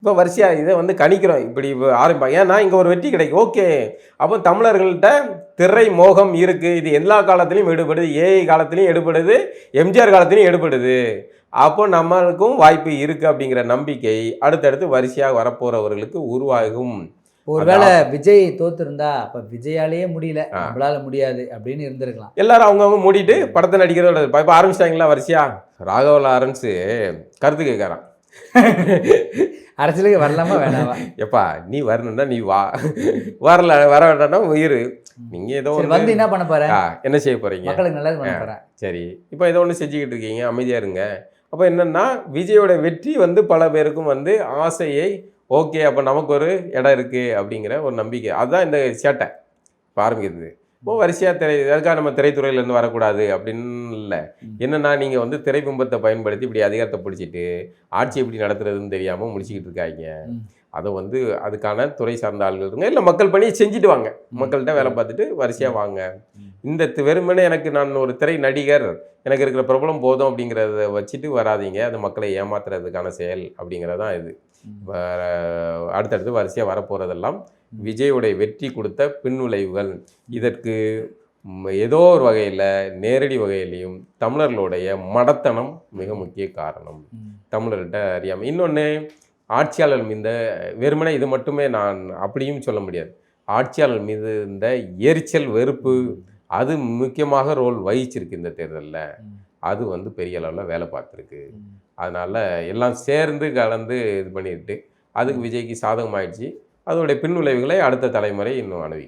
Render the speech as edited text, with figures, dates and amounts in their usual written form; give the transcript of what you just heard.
இப்போ வரிசையாக இதை வந்து கணிக்கிறோம் இப்படி ஆரம்பிப்பாங்க. ஏன்னா இங்கே ஒரு வெற்றி கிடைக்கும். ஓகே, அப்போ தமிழர்கள்ட்ட திரை மோகம் இருக்குது. இது எல்லா காலத்துலேயும் எடுபடுது. ஏஐ காலத்துலேயும் எடுபடுது, எம்ஜிஆர் காலத்துலேயும் எடுபடுது. அப்போ நம்மளுக்கும் வாய்ப்பு இருக்குது அப்படிங்கிற நம்பிக்கை அடுத்தடுத்து வரிசையாக வரப்போகிறவர்களுக்கு உருவாகும். ஒருவேளை விஜய் தோத்துருந்தா அப்ப விஜயாலேயே முடியல, நம்மளால முடியாது அப்படின்னு இருந்திருக்கலாம். எல்லாரும் அவங்கவுங்க மூடிட்டு படத்தை நடிக்கிறதோட இப்போ ஆரம்பிச்சிட்டாங்களா வரிசையா. ராகவ லாரன்ஸு கருத்து கேட்கறான், அரசியலுக்கு வரலாமா வேணாமா? எப்பா நீ வரணும்னா நீ வா, வரல வர வேண்டாம்னா உயிர். நீங்க ஏதோ வந்து என்ன பண்ண போற, என்ன செய்ய போறீங்க, மக்களுக்கு நல்லது பண்ண போறேன். சரி, இப்போ ஏதோ ஒன்று செஞ்சுக்கிட்டு இருக்கீங்க, அமைதியா இருங்க. அப்போ என்னன்னா விஜயோட வெற்றி வந்து பல பேருக்கும் வந்து ஆசையை, ஓகே அப்போ நமக்கு ஒரு இடம் இருக்குது அப்படிங்கிற ஒரு நம்பிக்கை. அதுதான் இந்த சேட்டை இப்போ ஆரம்பிக்கிறது. இப்போ வரிசையாக அதுக்காக நம்ம திரைத்துறையிலேருந்து வரக்கூடாது அப்படின்னு இல்லை. என்னென்னா நீங்கள் வந்து திரைபிம்பத்தை பயன்படுத்தி இப்படி அதிகாரத்தை பிடிச்சிட்டு ஆட்சி எப்படி நடத்துறதுன்னு தெரியாமல் முடிச்சுக்கிட்டு இருக்காங்க. அதை வந்து அதுக்கான துறை சார்ந்த ஆள்கள் இருங்க, இல்லை மக்கள் பணியை செஞ்சுட்டு வாங்க, மக்கள்கிட்ட வேலை பார்த்துட்டு வரிசையாக வாங்க. இந்த வெறுமனே எனக்கு நான் ஒரு திரை நடிகர், எனக்கு இருக்கிற பிரபலம் போதும் அப்படிங்கிறத வச்சுட்டு வராதிங்க. அது மக்களை ஏமாத்துறதுக்கான செயல் அப்படிங்கிறதான் இது. அடுத்தடுத்து வரிசையாக வரப்போகிறதெல்லாம் விஜயோடைய வெற்றி கொடுத்த பின்விளைவுகள். இதற்கு ஏதோ ஒரு வகையில் நேரடி வகையிலையும் தமிழர்களுடைய மடத்தனம் மிக முக்கிய காரணம். தமிழர்கிட்ட அறியாமல். இன்னொன்று, ஆட்சியாளர் மீது வெறுமனே இது மட்டுமே நான் அப்படியும் சொல்ல முடியாது. ஆட்சியாளர் மீது இந்த எரிச்சல், வெறுப்பு அது முக்கியமாக ரோல் வகிச்சிருக்கு இந்த தேர்தலில். அது வந்து பெரிய அளவில் வேலை பார்த்துருக்கு. அதனால் எல்லாம் சேர்ந்து கலந்து இது பண்ணிட்டு அதுக்கு விஜய்க்கு சாதகமாயிடுச்சு. அதோடைய பின்விளைவுகளை அடுத்த தலைமுறை இன்னும் அனுபவிக்கும்.